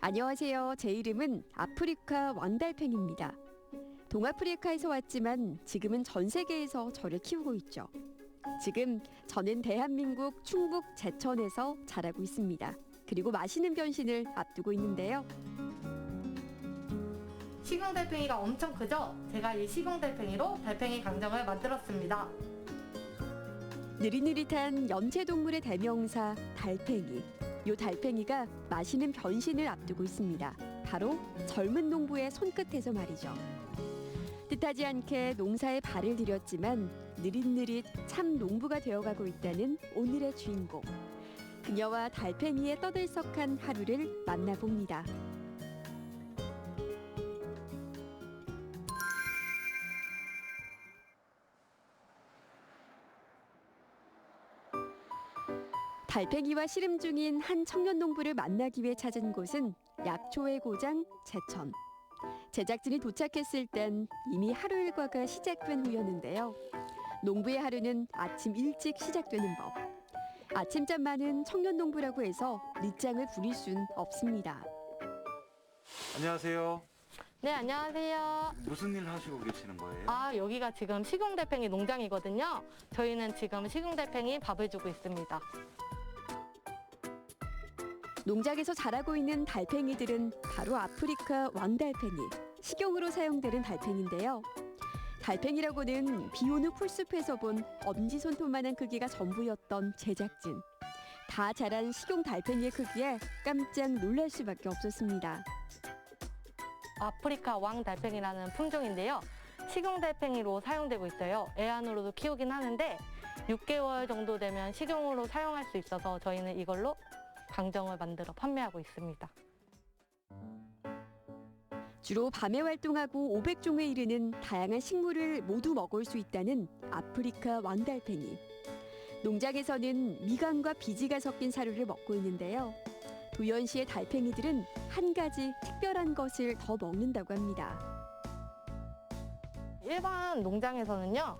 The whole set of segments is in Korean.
안녕하세요. 제 이름은 아프리카 왕달팽입니다. 동아프리카에서 왔지만 지금은 전 세계에서 저를 키우고 있죠. 지금 저는 대한민국 충북 제천에서 자라고 있습니다. 그리고 맛있는 변신을 앞두고 있는데요. 식용달팽이가 엄청 크죠? 제가 이 식용달팽이로 달팽이 강정을 만들었습니다. 느릿느릿한 염체동물의 대명사 달팽이. 요 달팽이가 맛있는 변신을 앞두고 있습니다. 바로 젊은 농부의 손끝에서 말이죠. 뜻하지 않게 농사에 발을 들였지만 느릿느릿 참 농부가 되어가고 있다는 오늘의 주인공. 그녀와 달팽이의 떠들썩한 하루를 만나봅니다. 달팽이와 씨름 중인 한 청년 농부를 만나기 위해 찾은 곳은 약초의 고장 제천. 제작진이 도착했을 땐 이미 하루 일과가 시작된 후였는데요. 농부의 하루는 아침 일찍 시작되는 법. 아침잠 많은 청년 농부라고 해서 늦장을 부릴 순 없습니다. 안녕하세요. 네, 안녕하세요. 무슨 일 하시고 계시는 거예요? 여기가 지금 식용달팽이 농장이거든요. 저희는 지금 식용달팽이 밥을 주고 있습니다. 농장에서 자라고 있는 달팽이들은 바로 아프리카 왕달팽이, 식용으로 사용되는 달팽이인데요. 달팽이라고는 비온 후 풀숲에서 본 엄지손톱만한 크기가 전부였던 제작진. 다 자란 식용 달팽이의 크기에 깜짝 놀랄 수밖에 없었습니다. 아프리카 왕달팽이라는 품종인데요. 식용달팽이로 사용되고 있어요. 애완으로도 키우긴 하는데 6개월 정도 되면 식용으로 사용할 수 있어서 저희는 이걸로 강정을 만들어 판매하고 있습니다. 주로 밤에 활동하고 500종에 이르는 다양한 식물을 모두 먹을 수 있다는 아프리카 왕달팽이. 농장에서는 미간과 비지가 섞인 사료를 먹고 있는데요. 도연시의 달팽이들은 한 가지 특별한 것을 더 먹는다고 합니다. 일반 농장에서는요,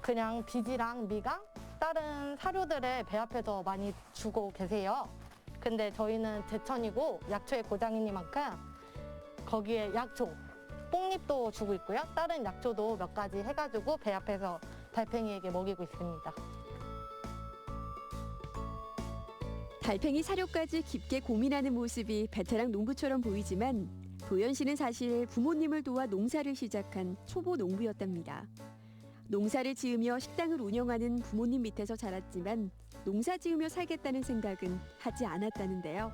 그냥 비지랑 미강, 다른 사료들을 배합해서 많이 주고 계세요. 근데 저희는 제천이고 약초의 고장이니만큼 거기에 약초, 뽕잎도 주고 있고요. 다른 약초도 몇 가지 해가지고 배합해서 달팽이에게 먹이고 있습니다. 달팽이 사료까지 깊게 고민하는 모습이 베테랑 농부처럼 보이지만 도연 씨는 사실 부모님을 도와 농사를 시작한 초보 농부였답니다. 농사를 지으며 식당을 운영하는 부모님 밑에서 자랐지만 농사 지으며 살겠다는 생각은 하지 않았다는데요.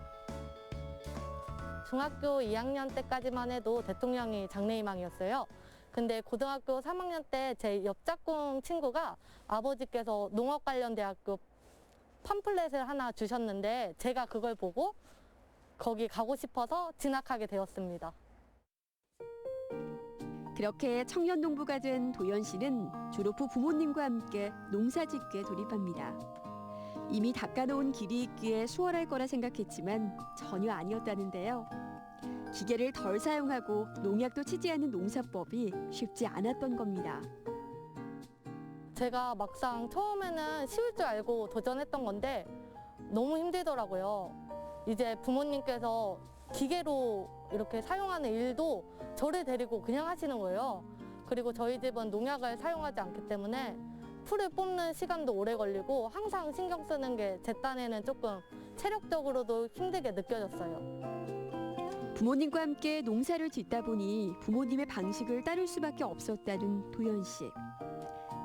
중학교 2학년 때까지만 해도 대통령이 장래희망이었어요. 근데 고등학교 3학년 때 제 옆짝꿍 친구가 아버지께서 농업 관련 대학교 팜플렛을 하나 주셨는데 제가 그걸 보고 거기 가고 싶어서 진학하게 되었습니다. 그렇게 청년 농부가 된 도연 씨는 졸업 후 부모님과 함께 농사짓기에 돌입합니다. 이미 닦아놓은 길이 있기에 수월할 거라 생각했지만 전혀 아니었다는데요. 기계를 덜 사용하고 농약도 치지 않는 농사법이 쉽지 않았던 겁니다. 제가 막상 처음에는 쉬울 줄 알고 도전했던 건데 너무 힘들더라고요. 이제 부모님께서 기계로 이렇게 사용하는 일도 저를 데리고 그냥 하시는 거예요. 그리고 저희 집은 농약을 사용하지 않기 때문에 풀을 뽑는 시간도 오래 걸리고 항상 신경 쓰는 게 제 딴에는 조금 체력적으로도 힘들게 느껴졌어요. 부모님과 함께 농사를 짓다 보니 부모님의 방식을 따를 수밖에 없었다는 도연 씨.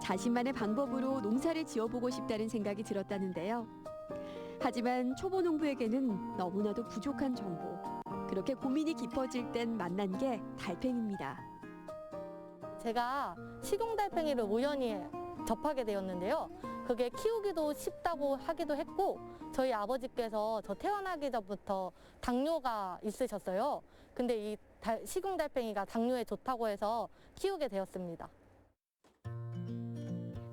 자신만의 방법으로 농사를 지어보고 싶다는 생각이 들었다는데요. 하지만 초보 농부에게는 너무나도 부족한 정보. 그렇게 고민이 깊어질 땐 만난 게 달팽이입니다. 제가 식용달팽이를 우연히 접하게 되었는데요. 그게 키우기도 쉽다고 하기도 했고 저희 아버지께서 저 태어나기 전부터 당뇨가 있으셨어요. 근데 이 식용달팽이가 당뇨에 좋다고 해서 키우게 되었습니다.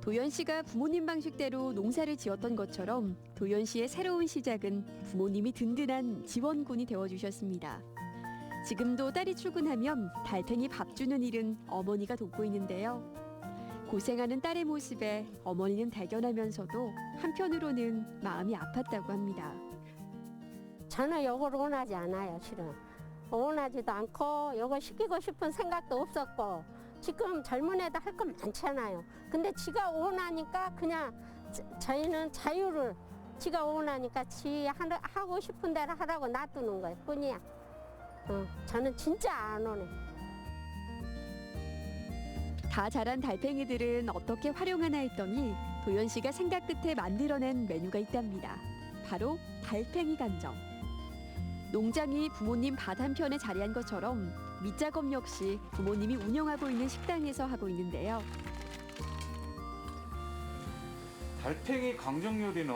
도연 씨가 부모님 방식대로 농사를 지었던 것처럼 도연 씨의 새로운 시작은 부모님이 든든한 지원군이 되어주셨습니다. 지금도 딸이 출근하면 달팽이 밥 주는 일은 어머니가 돕고 있는데요. 고생하는 딸의 모습에 어머니는 대견하면서도 한편으로는 마음이 아팠다고 합니다. 저는 이걸 원하지 않아요, 실은. 원하지도 않고 이거 시키고 싶은 생각도 없었고 지금 젊은 애들 할 건 많잖아요. 근데 지가 원하니까 그냥 저희는 자유를 지가 원하니까 하고 싶은 대로 하라고 놔두는 거예요, 뿐이야. 저는 진짜 안 원해. 다 자란 달팽이들은 어떻게 활용하나 했더니 도연 씨가 생각 끝에 만들어낸 메뉴가 있답니다. 바로 달팽이 강정. 농장이 부모님 밭 한편에 자리한 것처럼 밑작업 역시 부모님이 운영하고 있는 식당에서 하고 있는데요. 달팽이 강정 요리는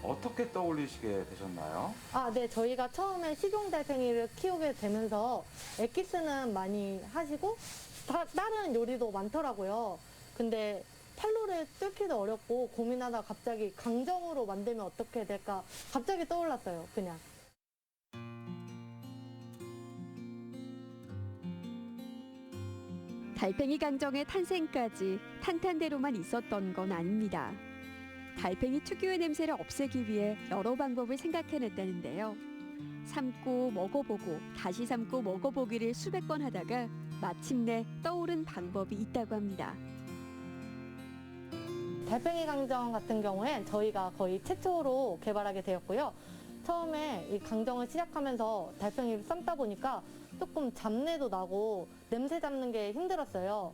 어떻게 떠올리시게 되셨나요? 네, 저희가 처음에 식용 달팽이를 키우게 되면서 엑기스는 많이 하시고 다른 요리도 많더라고요. 근데 판로를 뚫기도 어렵고 고민하다가 갑자기 강정으로 만들면 어떻게 될까 갑자기 떠올랐어요, 그냥. 달팽이 강정의 탄생까지 탄탄대로만 있었던 건 아닙니다. 달팽이 특유의 냄새를 없애기 위해 여러 방법을 생각해냈다는데요. 삶고 먹어보고 다시 삶고 먹어보기를 수백 번 하다가 마침내 떠오른 방법이 있다고 합니다. 달팽이 강정 같은 경우엔 저희가 거의 최초로 개발하게 되었고요. 처음에 이 강정을 시작하면서 달팽이를 삶다 보니까 조금 잡내도 나고 냄새 잡는 게 힘들었어요.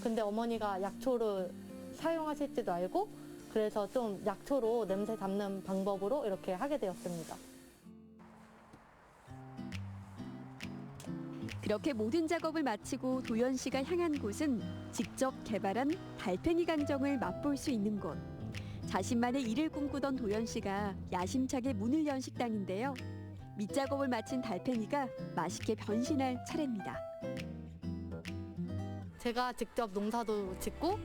근데 어머니가 약초를 사용하실지도 알고 그래서 좀 약초로 냄새 잡는 방법으로 이렇게 하게 되었습니다. 그렇게 모든 작업을 마치고 도연 씨가 향한 곳은 직접 개발한 달팽이 강정을 맛볼 수 있는 곳. 자신만의 일을 꿈꾸던 도연 씨가 야심차게 문을 연 식당인데요. 밑작업을 마친 달팽이가 맛있게 변신할 차례입니다. 제가 직접 농사도 짓고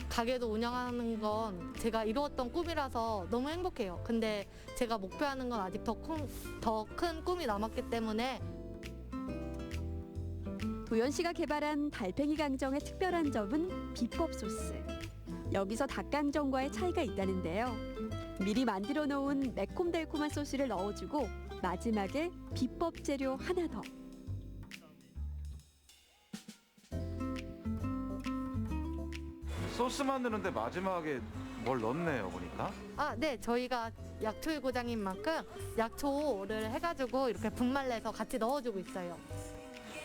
가게도 운영하는 건 제가 이루었던 꿈이라서 너무 행복해요. 근데 제가 목표하는 건 아직 더 큰 꿈이 남았기 때문에 도연 씨가 개발한 달팽이 강정의 특별한 점은 비법 소스. 여기서 닭강정과의 차이가 있다는데요. 미리 만들어 놓은 매콤달콤한 소스를 넣어주고 마지막에 비법 재료 하나 더. 소스 만드는데 마지막에 뭘 넣네요, 보니까. 네, 저희가 약초의 고장인 만큼 약초를 해가지고 이렇게 분말내서 같이 넣어주고 있어요.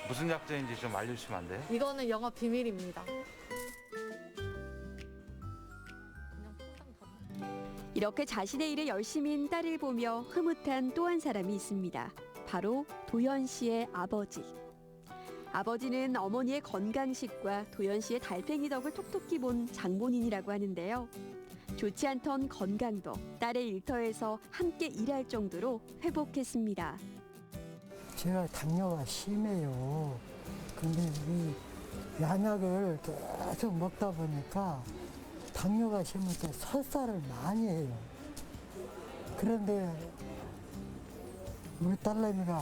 무슨 약재인지 좀 알려주시면 안 돼요? 이거는 영업 비밀입니다. 이렇게 자신의 일에 열심인 딸을 보며 흐뭇한 또 한 사람이 있습니다. 바로 도연 씨의 아버지. 아버지는 어머니의 건강식과 도연 씨의 달팽이 덕을 톡톡히 본 장본인이라고 하는데요. 좋지 않던 건강도 딸의 일터에서 함께 일할 정도로 회복했습니다. 제가 당뇨가 심해요. 근데 이 양약을 계속 먹다 보니까 당뇨가 심해서 설사를 많이 해요. 그런데 우리 딸내미가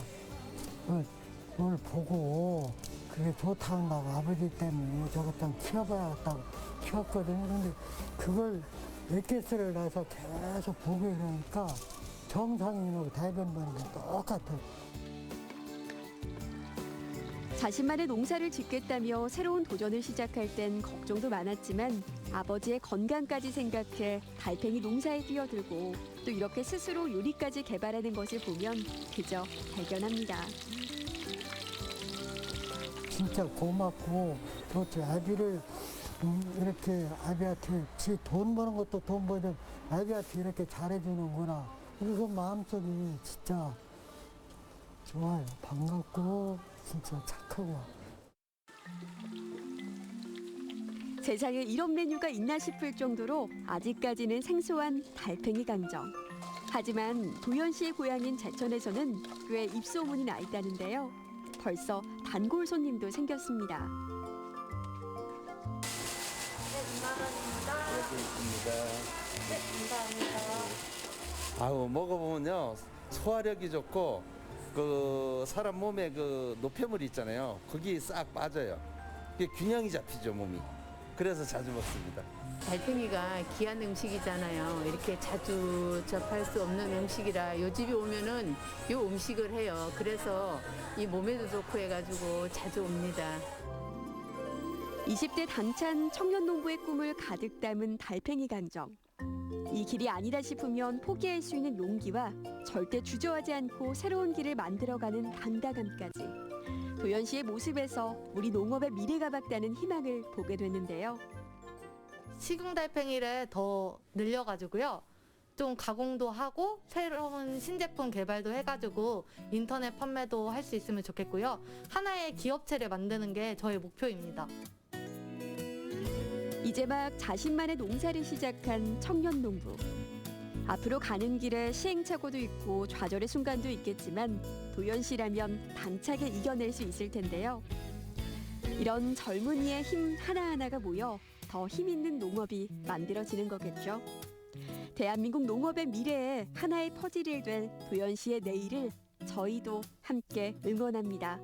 그걸 보고 그게 좋다고 한다고 아버지 때문에 저것 좀 키워봐야겠다고 키웠거든요. 근데 그걸 엑기스를 나서 계속 보게 그러니까 정상인하고 대변하는 게 똑같아요. 자신만의 농사를 짓겠다며 새로운 도전을 시작할 땐 걱정도 많았지만 아버지의 건강까지 생각해 달팽이 농사에 뛰어들고 또 이렇게 스스로 요리까지 개발하는 것을 보면 그저 대견합니다. 진짜 고맙고 또 아비를 이렇게 아비한테 지 돈 버는 것도 돈 버는 아비한테 이렇게 잘해주는구나. 그래서 마음속이 진짜 좋아요. 반갑고 진짜 착하고. 세상에 이런 메뉴가 있나 싶을 정도로 아직까지는 생소한 달팽이 강정. 하지만 도연 씨의 고향인 제천에서는 꽤 입소문이 나 있다는데요. 벌써 단골 손님도 생겼습니다. 아우 먹어보면요 소화력이 좋고 그 사람 몸에 그 노폐물 있잖아요 거기 싹 빠져요. 그게 균형이 잡히죠 몸이. 그래서 자주 먹습니다. 달팽이가 귀한 음식이잖아요. 이렇게 자주 접할 수 없는 음식이라 요 집에 오면은 요 음식을 해요. 그래서 이 몸에도 좋고 해가지고 자주 옵니다. 20대 당찬 청년 농부의 꿈을 가득 담은 달팽이 강정. 이 길이 아니다 싶으면 포기할 수 있는 용기와 절대 주저하지 않고 새로운 길을 만들어가는 당당함까지. 도연 씨의 모습에서 우리 농업의 미래가 밝다는 희망을 보게 됐는데요. 식용 달팽이를 더 늘려가지고요. 좀 가공도 하고 새로운 신제품 개발도 해가지고 인터넷 판매도 할 수 있으면 좋겠고요. 하나의 기업체를 만드는 게 저의 목표입니다. 이제 막 자신만의 농사를 시작한 청년 농부. 앞으로 가는 길에 시행착오도 있고 좌절의 순간도 있겠지만 도연 씨라면 당차게 이겨낼 수 있을 텐데요. 이런 젊은이의 힘 하나하나가 모여 더 힘있는 농업이 만들어지는 거겠죠. 대한민국 농업의 미래에 하나의 퍼즐이 될 도연 씨의 내일을 저희도 함께 응원합니다.